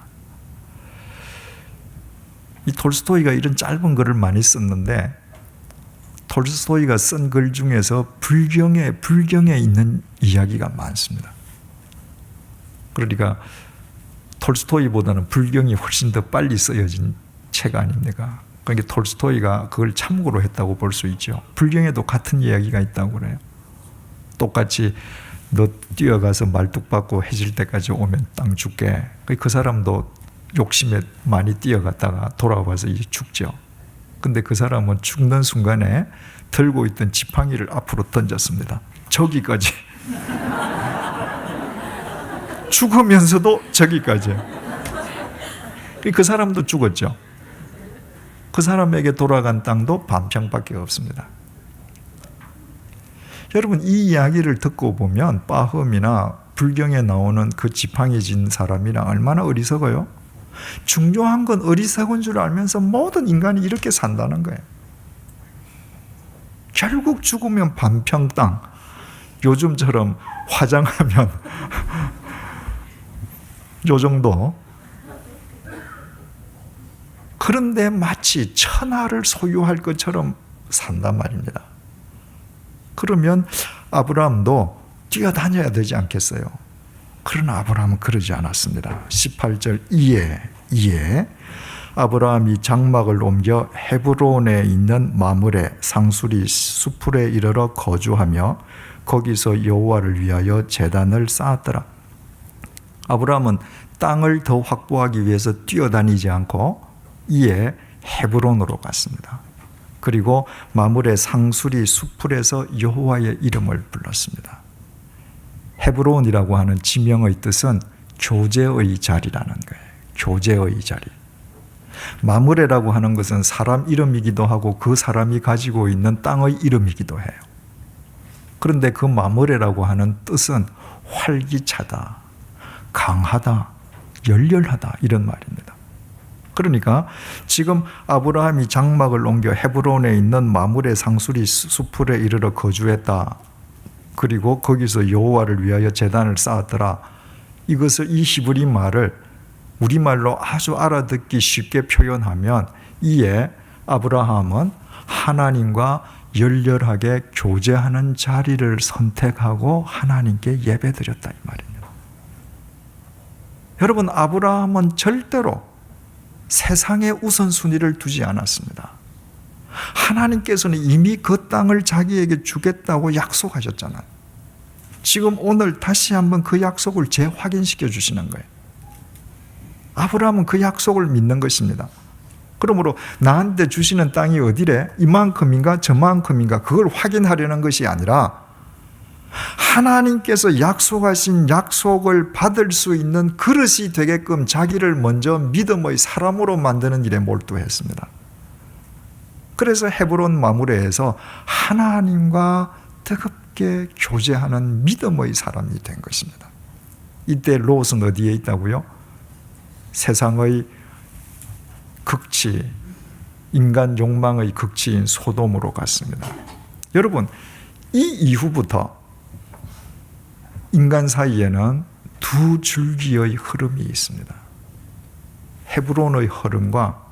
이 톨스토이가 이런 짧은 글을 많이 썼는데, 톨스토이가 쓴 글 중에서 불경에 있는 이야기가 많습니다. 그러니까 톨스토이보다는 불경이 훨씬 더 빨리 쓰여진 책 아닙니까? 그러니까 톨스토이가 그걸 참고로 했다고 볼 수 있죠. 불경에도 같은 이야기가 있다고 그래요. 똑같이 너 뛰어가서 말뚝 받고 해질 때까지 오면 땅 줄게. 그 사람도 욕심에 많이 뛰어갔다가 돌아와서 이제 죽죠. 근데 그 사람은 죽는 순간에 들고 있던 지팡이를 앞으로 던졌습니다. 저기까지. 죽으면서도 저기까지. 그 사람도 죽었죠. 그 사람에게 돌아간 땅도 반평밖에 없습니다. 여러분, 이 이야기를 듣고 보면 파홈이나 불경에 나오는 그 지팡이 진 사람이랑 얼마나 어리석어요? 중요한 건 어리석은 줄 알면서 모든 인간이 이렇게 산다는 거예요. 결국 죽으면 반평 땅. 요즘처럼 화장하면 요 정도. 그런데 마치 천하를 소유할 것처럼 산단 말입니다. 그러면 아브라함도 뛰어다녀야 되지 않겠어요? 그러나 아브라함은 그러지 않았습니다. 18절 이에 아브라함이 장막을 옮겨 헤브론에 있는 마므레 상수리 수풀에 이르러 거주하며 거기서 여호와를 위하여 제단을 쌓았더라. 아브라함은 땅을 더 확보하기 위해서 뛰어다니지 않고 이에 헤브론으로 갔습니다. 그리고 마므레 상수리 수풀에서 여호와의 이름을 불렀습니다. 헤브론이라고 하는 지명의 뜻은 교제의 자리라는 거예요. 교제의 자리. 마므레라고 하는 것은 사람 이름이기도 하고 그 사람이 가지고 있는 땅의 이름이기도 해요. 그런데 그 마므레라고 하는 뜻은 활기차다, 강하다, 열렬하다 이런 말입니다. 그러니까 지금 아브라함이 장막을 옮겨 헤브론에 있는 마므레 상수리 수풀에 이르러 거주했다. 그리고 거기서 여호와를 위하여 제단을 쌓았더라. 이것을 이 히브리 말을 우리말로 아주 알아듣기 쉽게 표현하면 이에 아브라함은 하나님과 열렬하게 교제하는 자리를 선택하고 하나님께 예배드렸다 이 말입니다. 여러분, 아브라함은 절대로 세상의 우선순위를 두지 않았습니다. 하나님께서는 이미 그 땅을 자기에게 주겠다고 약속하셨잖아요. 지금 오늘 다시 한번 그 약속을 재확인시켜 주시는 거예요. 아브라함은 그 약속을 믿는 것입니다. 그러므로 나한테 주시는 땅이 어디래? 이만큼인가 저만큼인가 그걸 확인하려는 것이 아니라 하나님께서 약속하신 약속을 받을 수 있는 그릇이 되게끔 자기를 먼저 믿음의 사람으로 만드는 일에 몰두했습니다. 그래서 헤브론 마무레에서 하나님과 뜨겁게 교제하는 믿음의 사람이 된 것입니다. 이때 롯은 어디에 있다고요? 세상의 극치, 인간 욕망의 극치인 소돔으로 갔습니다. 여러분, 이 이후부터 인간 사이에는 두 줄기의 흐름이 있습니다. 헤브론의 흐름과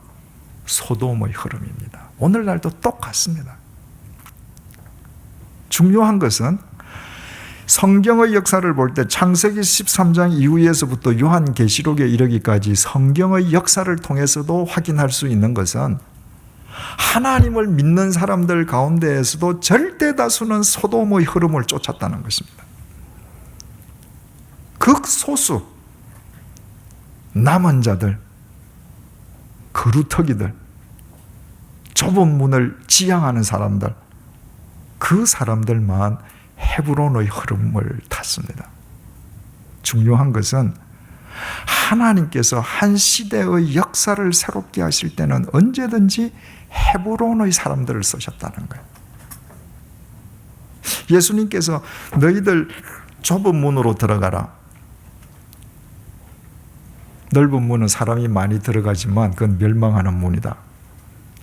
소돔의 흐름입니다. 오늘날도 똑같습니다. 중요한 것은 성경의 역사를 볼 때 창세기 13장 이후에서부터 요한계시록에 이르기까지 성경의 역사를 통해서도 확인할 수 있는 것은 하나님을 믿는 사람들 가운데에서도 절대 다수는 소돔의 흐름을 쫓았다는 것입니다. 극소수 남은 자들, 거루터기들, 좁은 문을 지향하는 사람들, 그 사람들만 헤브론의 흐름을 탔습니다. 중요한 것은 하나님께서 한 시대의 역사를 새롭게 하실 때는 언제든지 헤브론의 사람들을 쓰셨다는 거예요. 예수님께서 너희들 좁은 문으로 들어가라. 넓은 문은 사람이 많이 들어가지만 그건 멸망하는 문이다.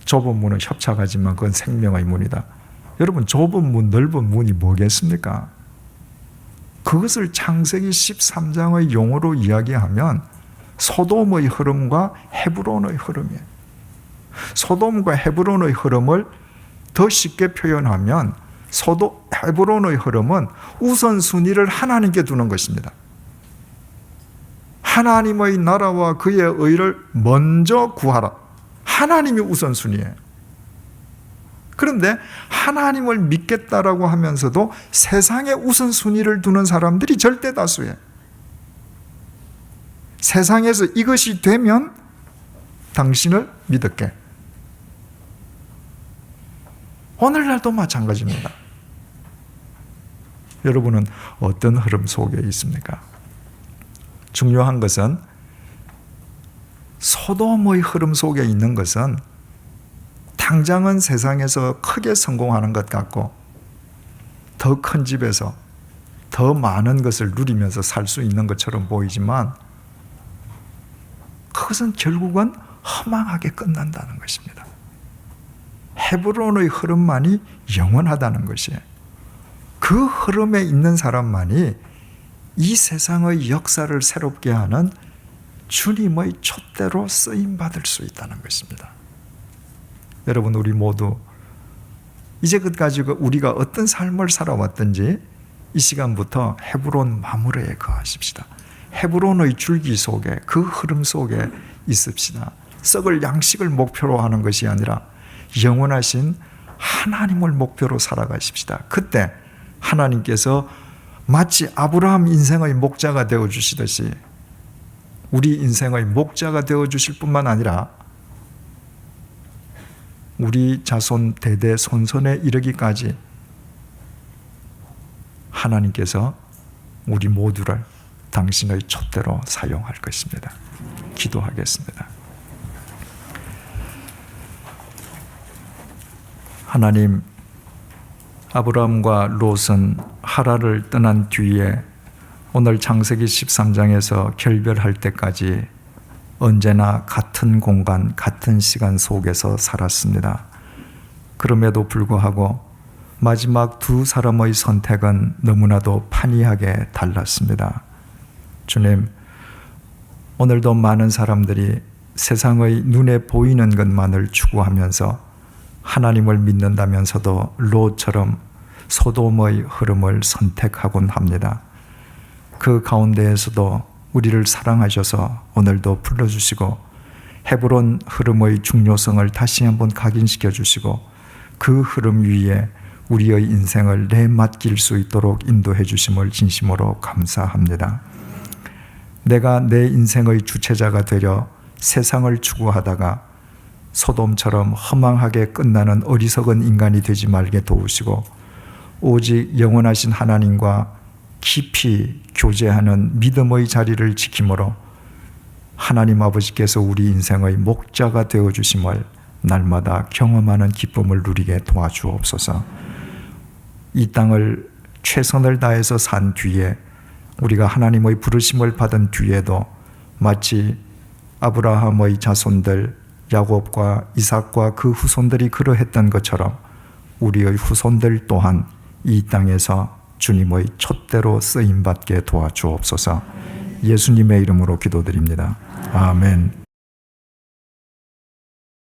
좁은 문은 협착하지만 그건 생명의 문이다. 여러분, 좁은 문, 넓은 문이 뭐겠습니까? 그것을 창세기 13장의 용어로 이야기하면 소돔의 흐름과 헤브론의 흐름이에요. 소돔과 헤브론의 흐름을 더 쉽게 표현하면 헤브론의 흐름은 우선순위를 하나님께 두는 것입니다. 하나님의 나라와 그의 의를 먼저 구하라. 하나님이 우선순위예요. 그런데 하나님을 믿겠다라고 하면서도 세상에 우선순위를 두는 사람들이 절대 다수예요. 세상에서 이것이 되면 당신을 믿을게. 오늘날도 마찬가지입니다. 여러분은 어떤 흐름 속에 있습니까? 중요한 것은 소돔의 흐름 속에 있는 것은 당장은 세상에서 크게 성공하는 것 같고 더 큰 집에서 더 많은 것을 누리면서 살 수 있는 것처럼 보이지만 그것은 결국은 허망하게 끝난다는 것입니다. 헤브론의 흐름만이 영원하다는 것이에요. 그 흐름에 있는 사람만이 이 세상의 역사를 새롭게 하는 주님의 촛대로 쓰임받을 수 있다는 것입니다. 여러분, 우리 모두 이제까지 우리가 어떤 삶을 살아왔든지 이 시간부터 헤브론 마무리에 거하십시다. 헤브론의 줄기 속에, 그 흐름 속에 있읍시다. 썩을 양식을 목표로 하는 것이 아니라 영원하신 하나님을 목표로 살아가십시다. 그때 하나님께서 마치 아브라함 인생의 목자가 되어주시듯이 우리 인생의 목자가 되어주실 뿐만 아니라 우리 자손 대대 손손에 이르기까지 하나님께서 우리 모두를 당신의 촛대로 사용할 것입니다. 기도하겠습니다. 하나님, 아브라함과 롯은 하란을 떠난 뒤에 오늘 창세기 13장에서 결별할 때까지 언제나 같은 공간, 같은 시간 속에서 살았습니다. 그럼에도 불구하고 마지막 두 사람의 선택은 너무나도 판이하게 달랐습니다. 주님, 오늘도 많은 사람들이 세상의 눈에 보이는 것만을 추구하면서 하나님을 믿는다면서도 롯처럼 소돔의 흐름을 선택하곤 합니다. 그 가운데에서도 우리를 사랑하셔서 오늘도 불러주시고 헤브론 흐름의 중요성을 다시 한번 각인시켜 주시고 그 흐름 위에 우리의 인생을 내맡길 수 있도록 인도해 주심을 진심으로 감사합니다. 내가 내 인생의 주체자가 되려 세상을 추구하다가 소돔처럼 허망하게 끝나는 어리석은 인간이 되지 말게 도우시고 오직 영원하신 하나님과 깊이 교제하는 믿음의 자리를 지킴으로 하나님 아버지께서 우리 인생의 목자가 되어주심을 날마다 경험하는 기쁨을 누리게 도와주옵소서. 이 땅을 최선을 다해서 산 뒤에 우리가 하나님의 부르심을 받은 뒤에도 마치 아브라함의 자손들 야곱과 이삭과 그 후손들이 그러했던 것처럼 우리의 후손들 또한 이 땅에서 주님의 촛대로 쓰임받게 도와주옵소서. 예수님의 이름으로 기도드립니다. 아멘.